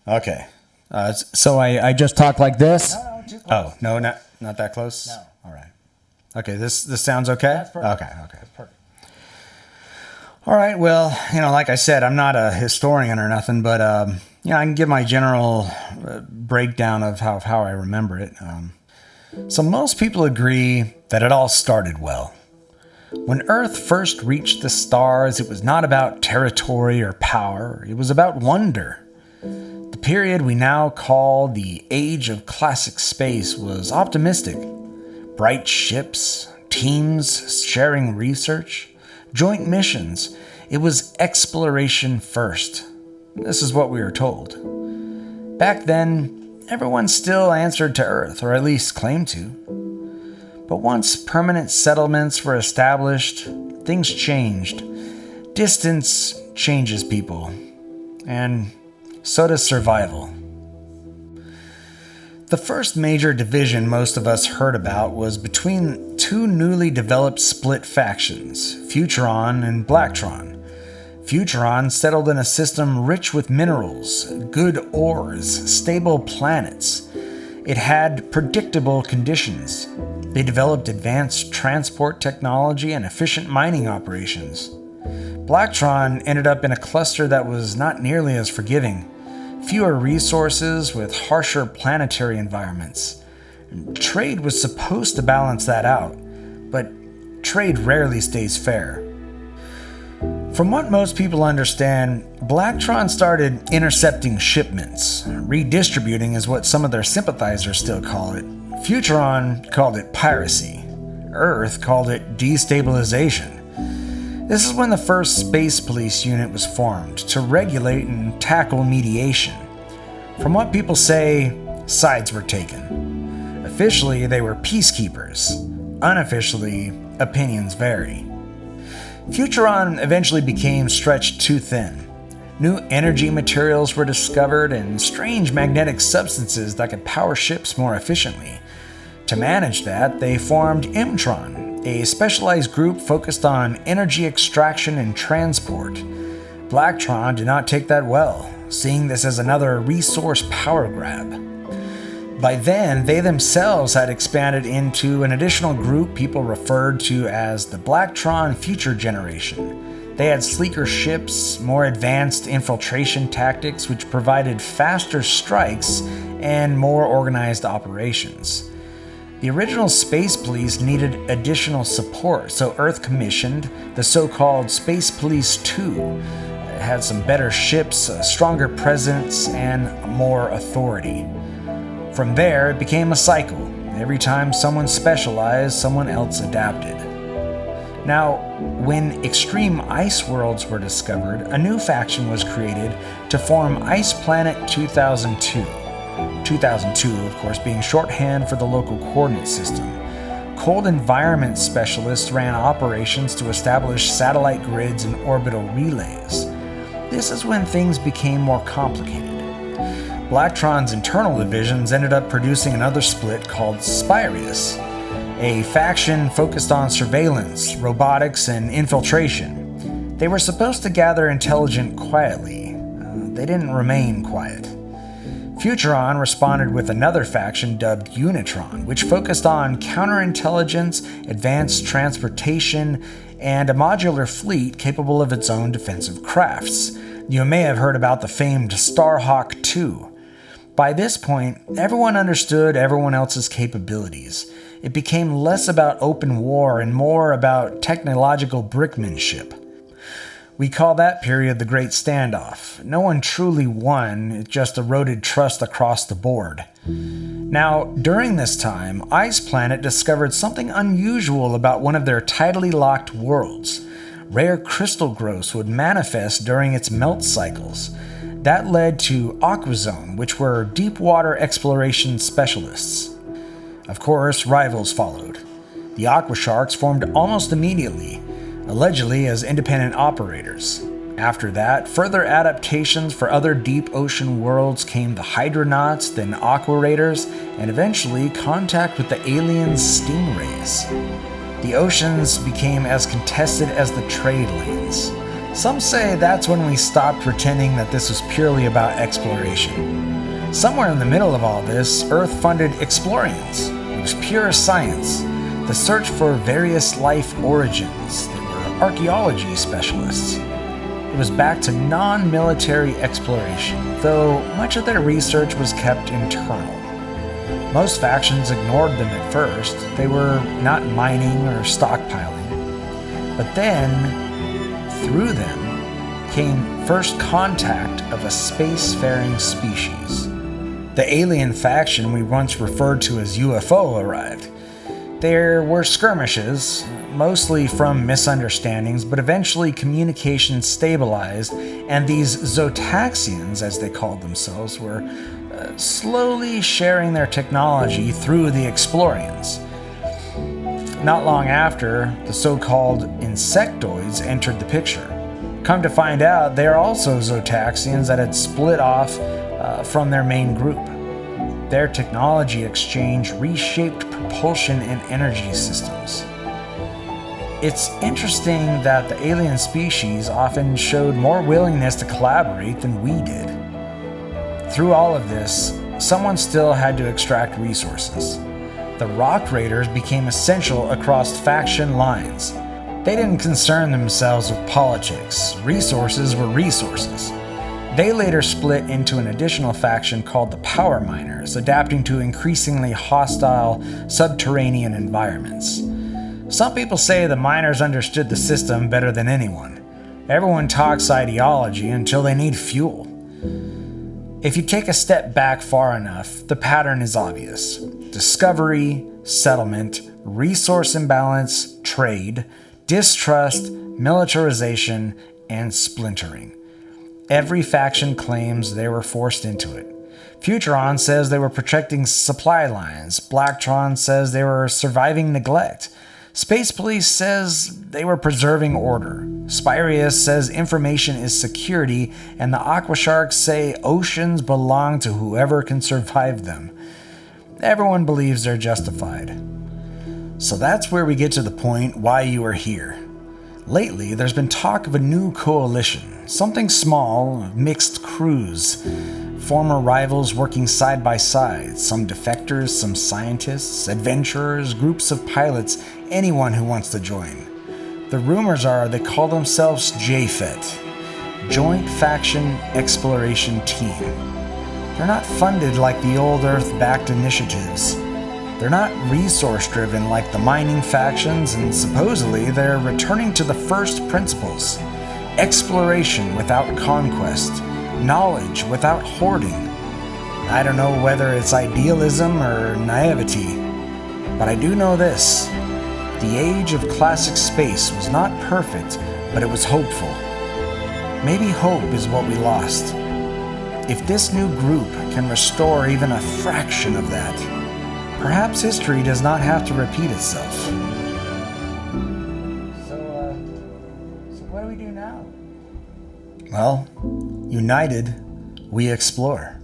Okay. So I just talk like this? No, too close. Oh, no, not that close? No. All right. Okay, this sounds okay? That's perfect. Okay. That's perfect. All right, well, like I said, I'm not a historian or nothing, but, I can give my general breakdown of how I remember it. So most people agree that it all started well. When Earth first reached the stars, it was not about territory or power. It was about wonder. The period we now call the Age of Classic Space was optimistic. Bright ships, teams sharing research, joint missions. It was exploration first. This is what we were told. Back then, everyone still answered to Earth, or at least claimed to. But once permanent settlements were established, things changed. Distance changes people, and so does survival. The first major division most of us heard about was between two newly developed split factions, Futron and Blacktron. Futron settled in a system rich with minerals, good ores, stable planets. It had predictable conditions. They developed advanced transport technology and efficient mining operations. Blacktron ended up in a cluster that was not nearly as forgiving. Fewer resources with harsher planetary environments. Trade was supposed to balance that out, but trade rarely stays fair. From what most people understand, Blacktron started intercepting shipments. Redistributing is what some of their sympathizers still call it. Futron called it piracy. Earth called it destabilization. This is when the first space police unit was formed to regulate and tackle mediation. From what people say, sides were taken. Officially, they were peacekeepers. Unofficially, opinions vary. Futron eventually became stretched too thin. New energy materials were discovered and strange magnetic substances that could power ships more efficiently. To manage that, they formed Imtron, a specialized group focused on energy extraction and transport. Blacktron did not take that well, seeing this as another resource power grab. By then, they themselves had expanded into an additional group people referred to as the Blacktron Future Generation. They had sleeker ships, more advanced infiltration tactics which provided faster strikes and more organized operations. The original Space Police needed additional support, so Earth commissioned the so-called Space Police 2. It had some better ships, a stronger presence, and more authority. From there, it became a cycle. Every time someone specialized, someone else adapted. Now, when extreme ice worlds were discovered, a new faction was created to form Ice Planet 2002. 2002, of course, being shorthand for the local coordinate system. Cold environment specialists ran operations to establish satellite grids and orbital relays. This is when things became more complicated. Blacktron's internal divisions ended up producing another split called Spirius, a faction focused on surveillance, robotics, and infiltration. They were supposed to gather intelligence quietly. They didn't remain quiet. Futron responded with another faction dubbed Unitron, which focused on counterintelligence, advanced transportation, and a modular fleet capable of its own defensive crafts. You may have heard about the famed Starhawk 2. By this point, everyone understood everyone else's capabilities. It became less about open war and more about technological brickmanship. We call that period the Great Standoff. No one truly won, it just eroded trust across the board. Now, during this time, Ice Planet discovered something unusual about one of their tidally locked worlds. Rare crystal growths would manifest during its melt cycles. That led to Aquazone, which were deep water exploration specialists. Of course, rivals followed. The Aqua Sharks formed almost immediately, allegedly as independent operators. After that, further adaptations for other deep ocean worlds came the Hydronauts, then Aqua Raiders, and eventually contact with the aliens' Stingrays. The oceans became as contested as the trade lanes. Some say that's when we stopped pretending that this was purely about exploration. Somewhere in the middle of all this, Earth funded Explorians. It was pure science, the search for various life origins. They were archaeology specialists. It was back to non-military exploration, though much of their research was kept internal. Most factions ignored them at first. They were not mining or stockpiling. But then, through them, came first contact of a spacefaring species. The alien faction we once referred to as UFO arrived. There were skirmishes, mostly from misunderstandings, but eventually communication stabilized, and these Zotaxians, as they called themselves, were slowly sharing their technology through the Explorians. Not long after, the so-called insectoids entered the picture. Come to find out, they are also Zotaxians that had split off from their main group. Their technology exchange reshaped propulsion and energy systems. It's interesting that the alien species often showed more willingness to collaborate than we did. Through all of this, someone still had to extract resources. The Rock Raiders became essential across faction lines. They didn't concern themselves with politics. Resources were resources. They later split into an additional faction called the Power Miners, adapting to increasingly hostile subterranean environments. Some people say the miners understood the system better than anyone. Everyone talks ideology until they need fuel. If you take a step back far enough, the pattern is obvious. Discovery, settlement, resource imbalance, trade, distrust, militarization, and splintering. Every faction claims they were forced into it. Futuron says they were protecting supply lines. Blacktron says they were surviving neglect. Space Police says they were preserving order. Spirius says information is security, and the Aquasharks say oceans belong to whoever can survive them. Everyone believes they're justified. So that's where we get to the point why you are here. Lately, there's been talk of a new coalition, something small, mixed crews, former rivals working side by side, some defectors, some scientists, adventurers, groups of pilots, anyone who wants to join. The rumors are they call themselves JFET, Joint Faction Exploration Team. They're not funded like the old Earth-backed initiatives. They're not resource-driven like the mining factions, and supposedly they're returning to the first principles. Exploration without conquest. Knowledge without hoarding. I don't know whether it's idealism or naivety, but I do know this. The age of classic space was not perfect, but it was hopeful. Maybe hope is what we lost. If this new group can restore even a fraction of that, perhaps history does not have to repeat itself. So what do we do now? Well, united, we explore.